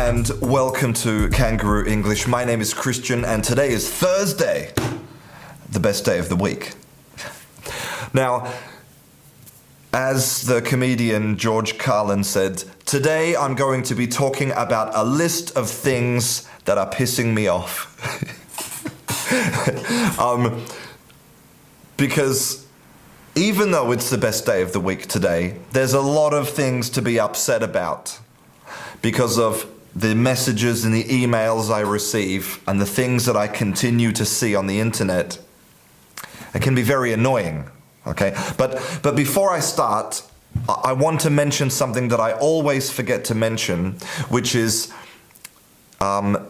and welcome to Kangaroo English. My name is Christian and today is Thursday, the best day of the week. Now, as the comedian George Carlin said, today I'm going to be talking about a list of things that are pissing me off. Because even though it's the best day of the week today, there's a lot of things to be upset about because of the messages and the emails I receive and the things that I continue to see on the internet. It can be very annoying, okay? But before I start, I want to mention something that I always forget to mention, which is I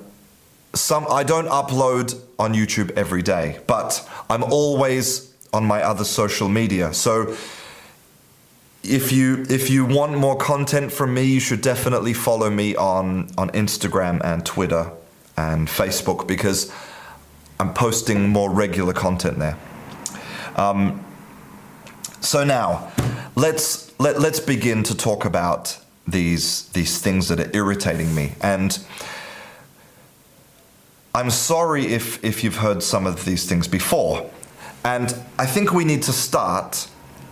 don't upload on YouTube every day, but I'm always on my other social media. So if you want more content from me, you should definitely follow me on Instagram and Twitter and Facebook because I'm posting more regular content there. So now let's begin to talk about these things that are irritating me. And I'm sorry if you've heard some of these things before. And I think we need to start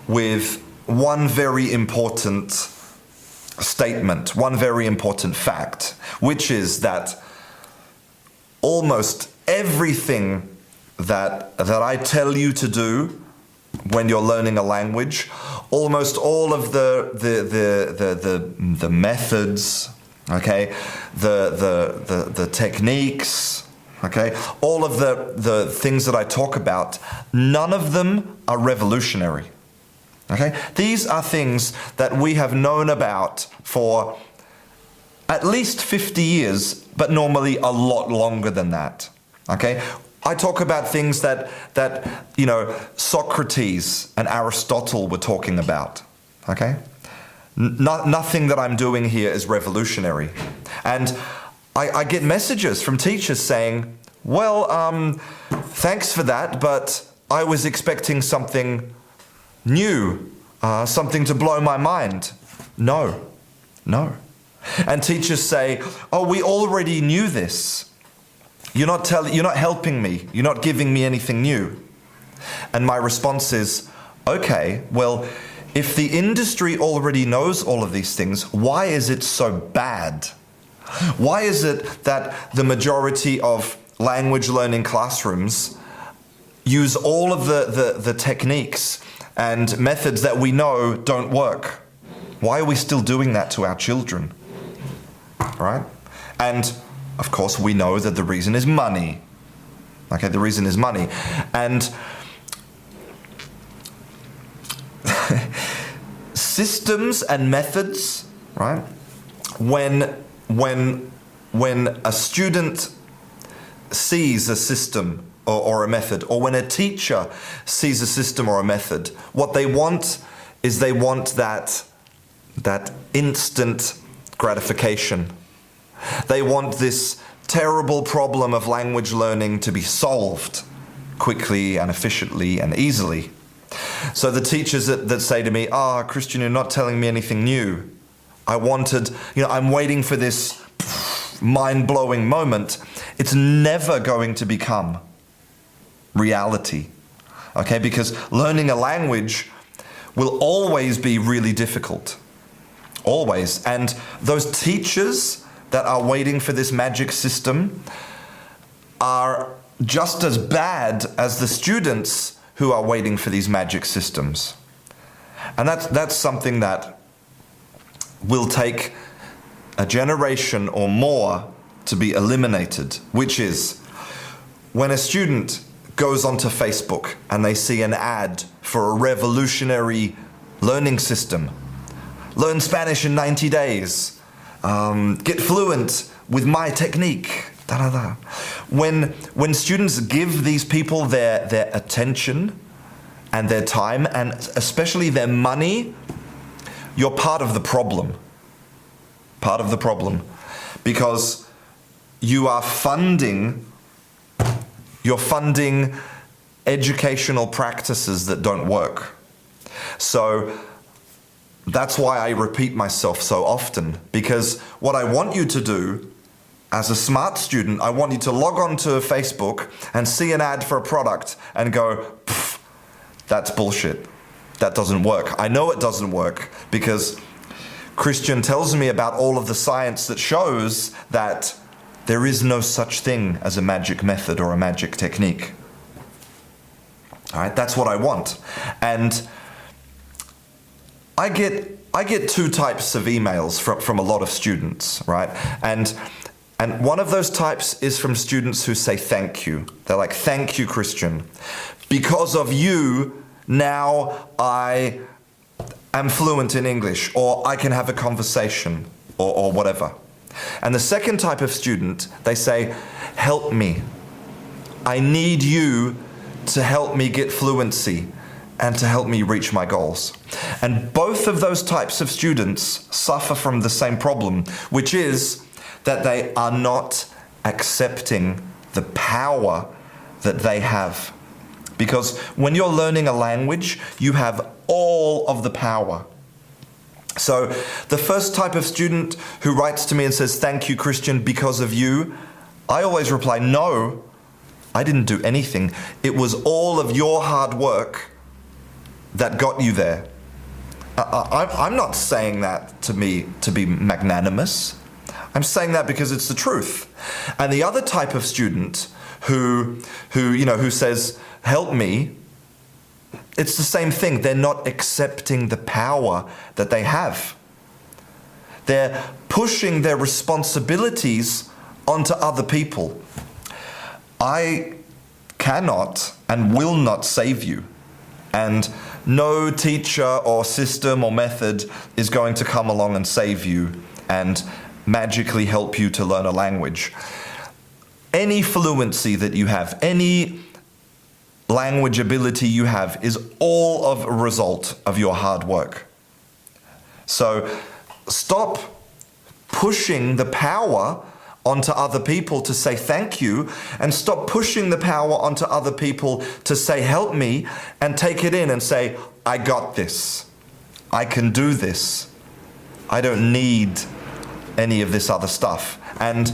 with one very important statement, one very important fact, which is that almost everything that I tell you to do when you're learning a language, almost all of the methods, okay, the techniques, okay, all of the things that I talk about, none of them are revolutionary. Okay? These are things that we have known about for at least 50 years, but normally a lot longer than that. Okay? I talk about things that Socrates and Aristotle were talking about. Okay? Nothing that I'm doing here is revolutionary. And I get messages from teachers saying, well, thanks for that, but I was expecting something new, something to blow my mind. No. And teachers say, oh, we already knew this. You're not helping me. You're not giving me anything new. And my response is, okay, well, if the industry already knows all of these things, why is it so bad? Why is it that the majority of language learning classrooms use all of the techniques and methods that we know don't work? Why are we still doing that to our children? Right? And of course we know that the reason is money. Okay, the reason is money. And systems and methods, right? When a student sees a system or a method, or when a teacher sees a system or a method, what they want is that instant gratification. They want this terrible problem of language learning to be solved quickly and efficiently and easily. So the teachers that say to me, Christian, you're not telling me anything new. I'm waiting for this mind-blowing moment. It's never going to become reality, okay? Because learning a language will always be really difficult, always. And those teachers that are waiting for this magic system are just as bad as the students who are waiting for these magic systems. And that's something that will take a generation or more to be eliminated, which is when a student goes onto Facebook and they see an ad for a revolutionary learning system. Learn Spanish in 90 days. Get fluent with my technique. When students give these people their attention and their time and especially their money, you're part of the problem. Part of the problem. Because you're funding educational practices that don't work. So that's why I repeat myself so often, because what I want you to do as a smart student, I want you to log on to Facebook and see an ad for a product and go, "Pff, that's bullshit. That doesn't work." I know it doesn't work because Christian tells me about all of the science that shows that there is no such thing as a magic method or a magic technique. All right, that's what I want. And I get two types of emails from a lot of students, right? And one of those types is from students who say thank you. They're like, "Thank you, Christian. Because of you, now I am fluent in English, or I can have a conversation, or whatever." And the second type of student, they say, "Help me. I need you to help me get fluency and to help me reach my goals." And both of those types of students suffer from the same problem, which is that they are not accepting the power that they have. Because when you're learning a language, you have all of the power. So the first type of student who writes to me and says, "Thank you, Christian, because of you," I always reply, "No, I didn't do anything. It was all of your hard work that got you there." I'm not saying that to be magnanimous. I'm saying that because it's the truth. And the other type of student who says, "Help me," it's the same thing. They're not accepting the power that they have. They're pushing their responsibilities onto other people. I cannot and will not save you. And no teacher or system or method is going to come along and save you and magically help you to learn a language. Any fluency that you have, any language ability you have is all of a result of your hard work. So stop pushing the power onto other people to say thank you, and stop pushing the power onto other people to say help me, and take it in and say, "I got this. I can do this. I don't need any of this other stuff." And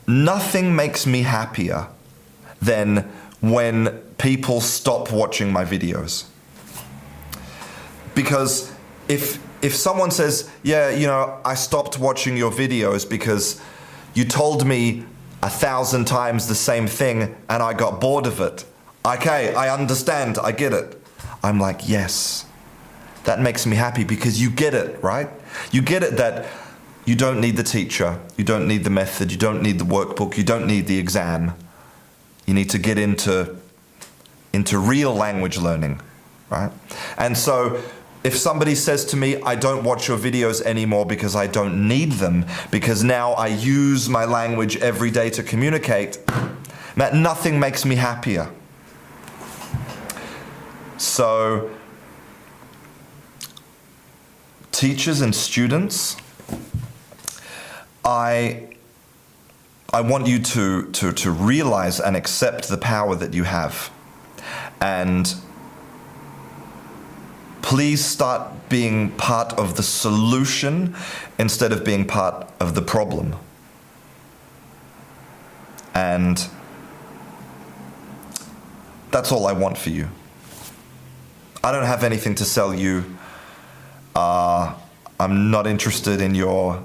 nothing makes me happier than when people stop watching my videos. Because if someone says, "Yeah, I stopped watching your videos because you told me 1,000 times the same thing and I got bored of it." Okay, I understand, I get it. I'm like, yes, that makes me happy because you get it, right? You get it that you don't need the teacher, you don't need the method, you don't need the workbook, you don't need the exam. You need to get into real language learning, right? And so if somebody says to me, "I don't watch your videos anymore because I don't need them, because now I use my language every day to communicate," nothing makes me happier. So teachers and students, I want you to realize and accept the power that you have. And please start being part of the solution instead of being part of the problem. And that's all I want for you. I don't have anything to sell you. I'm not interested in your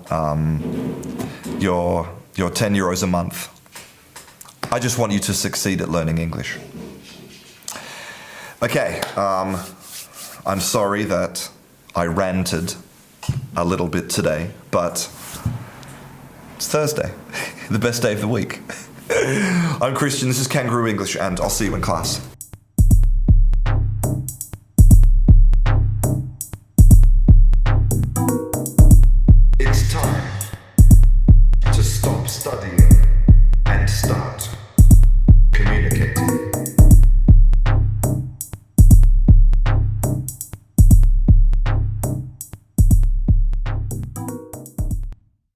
10 euros a month. I just want you to succeed at learning English. Okay, I'm sorry that I ranted a little bit today, but it's Thursday, the best day of the week. I'm Christian, this is Kangaroo English, and I'll see you in class.